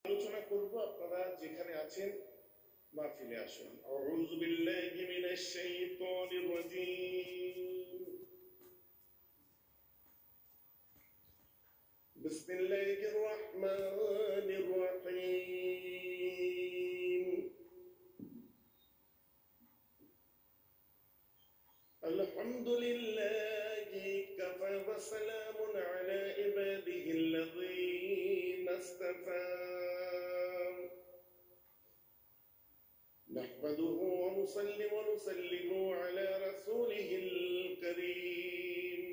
আলোচনা করব, আপনারা যেখানে আছেন মাহফিলে আসুন। আউযু বিল্লাহি মিনাশ শাইতানির রাজীম। বিসমিল্লাহির রহমানির রহিম। আলহামদুলিল্লাহি কাফা ওয়া সালামুন আলা ইবাদিহিল্লাযীনা ইসতাফা। نحمده ونصلي ونسلم على رسوله الكريم.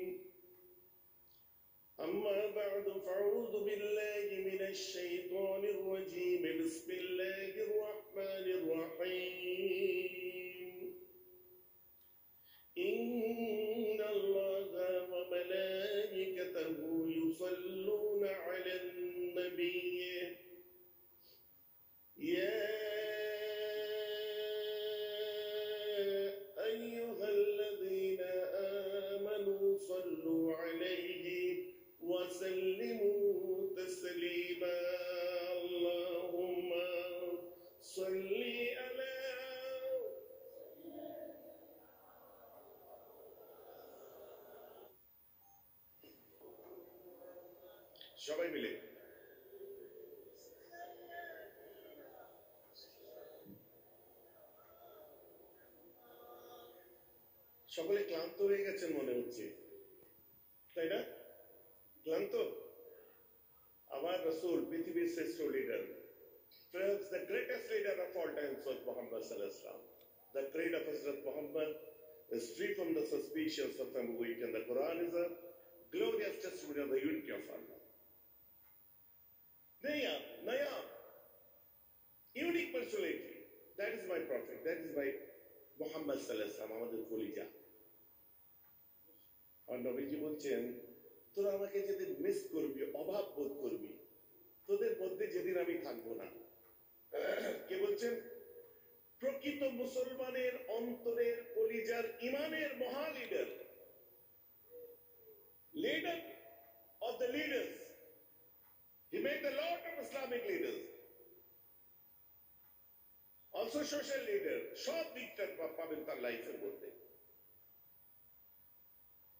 أما بعد فأعوذ بالله من الشيطان الرجيم. بسم الله الرحمن الرحيم. إن الله وملائكته يصلون على النبي يا أيها الذين آمنوا صلوا عليه وسلموا تسليما. اللهم صل على সবাই মিলে সকলে ক্লান্ত হয়ে গেছেন মনে হচ্ছে, তাই না? ক্লান্ত? আমার রাসূল পৃথিবীর শ্রেষ্ঠ leader, perhaps the greatest leader of all times was Muhammad sallallahu alaihi wasallam. The creed of Hazrat Muhammad is free from the suspicions of ambiguity, and the Quran is a glorious testimony of the unity of Allah. Naya, unique personality. That is my prophet. That is my Muhammad sallallahu alaihi wasallam, আমাদের কলিজা। আর নবীজি বলছেন, তোরা আমাকে যেদিন miss করবি, অভাব বোধ করবি, তোদের মধ্যে যেদিন আমি থাকবো না। কে বলছেন? প্রকৃত মুসলমানের অন্তরের কলিজার ইমানের মহা leader, leader of the leaders. He made a lot of Islamic leaders. Also social leader. সব দিকটা পাবেন তার লাইফের মধ্যে।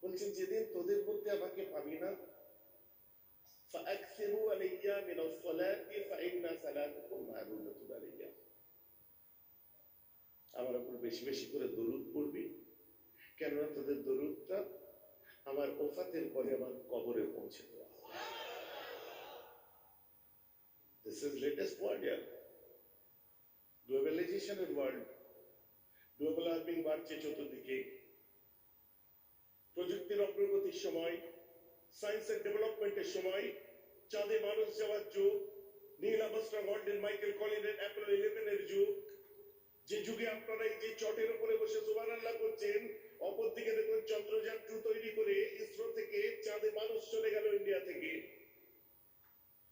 বলছেন যেদিন তোদের মধ্যে আমাকে পাবি না, فأكثروا علي من الصلاة فإن صلاتكم معروضة علي. আমার উপর বেশি বেশি করে দরুদ পড়বি, কেননা তোদের দরুদটা আমার ওফাতের পরে আমার কবরে পৌঁছে দেওয়া। This is latest word here. Globalization in world. Global warming বাড়ছে চতুর্দিকে। প্রযুক্তির অগ্রগতির সময়, সায়েন্সের ডেভেলপমেন্টের সময়, চাঁদে মানুষ যাওয়ার যুগ, নীল আর্মস্ট্রং, অল্ড্রিন মাইকেল কলিনের অ্যাপোলো 11 যুগ, যে যুগে আপনারা এই যে চটের উপরে বসে সুবহানাল্লাহ করছেন, অপরদিকে দেখুন চন্দ্রযান 2 তৈরি করে ইসরো থেকে চাঁদে মানুষ চলে গেল ইন্ডিয়া থেকে।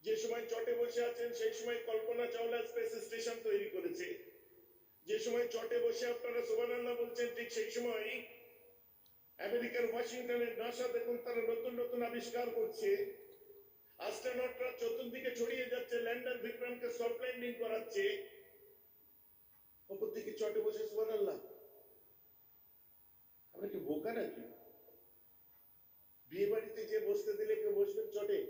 যে সময় চটে বসে আছেন সেই সময় কল্পনা চাওলা স্পেস স্টেশন তৈরি করেছে। যে সময় চটে বসে আপনারা সুবহানাল্লাহ বলছেন, ঠিক সেই সময় আমেরিকার ওয়াশিংটনের নাসা দেখুন তারা নতুন নতুন আবিষ্কার করছে। অ্যাস্ট্রোনটরা চতুর্দিকে ছড়িয়ে যাচ্ছে, ল্যান্ডার বিক্রমকে সফট ল্যান্ডিং করাচ্ছে। অপরদিকে চটে বসে সুবহানাল্লাহ। আমরা কি বোকা নাকি? বিয়ে বাড়িতে যে বসতে দিলে কেউ বসবেন চটে?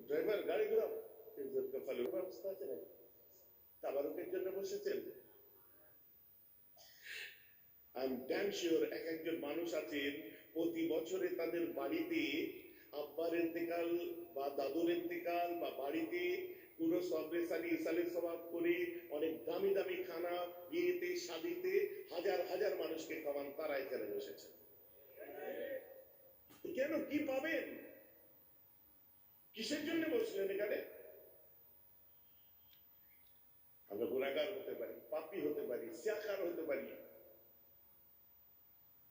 ড্রাইভার গাড়ি ঘোরাও, ব্যবস্থা আছে না? তাবারুকের জন্য বসেছেন? I'm damn sure এক একজন মানুষ আছেন প্রতি বছরে তাদের বাড়িতে আব্বার ইন্তেকাল বা দাদুর ইন্তেকাল বা বাড়িতে পুরো সবরেসালি ইসালের স্বভাব করে অনেক দামি দামি খানা, বিয়েতে শাদিতে হাজার হাজার মানুষকে খাওয়ান, তারা এখানে বসেছেন। কেন? কি পাবেন? কিসের জন্য বসলেন এখানে? আমরা গুনাহগার হতে পারি, পাপী হতে পারি, সিয়াকার হতে পারি।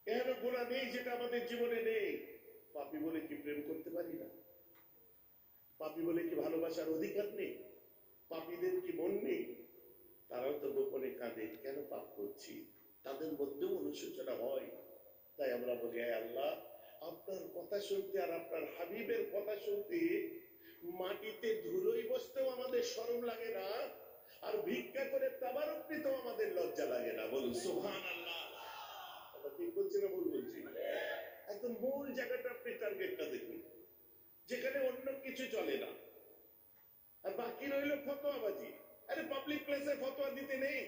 এখানে গুনাহ নেই যেটা আমাদের জীবনে নেই। পাপী বলে কি প্রেম করতে পারি না? পাপী বলে কি ভালোবাসার অধিকার নেই? পাপীদের কি মন নেই? তারাও তো গোপনে কাঁদে, কেন পাপ করছি? তাদের মধ্যেও অনুশোচনা হয়। তাই আমরা বলি, হে আল্লাহ, আপনার কথা শুনতে আর আপনার হাবিবের কথা শুনতে মাটিতে ধুলোই বসতেও আমাদের শরম লাগে না, আর ভিক্ষা করে তাবারক নিতেও আমাদের লজ্জা লাগে না। বলুন সুবহানাল্লাহ। ঠিক বলছি না ভুল বলছি? একদম মূল জায়গাটা আপনি টার্গেটটা দেখুন, যেখানে অন্য কিছু চলে না, আর বাকি রইল ফতোয়াবাজি। আরে পাবলিক প্লেসে ফতোয়া দিতে নেই,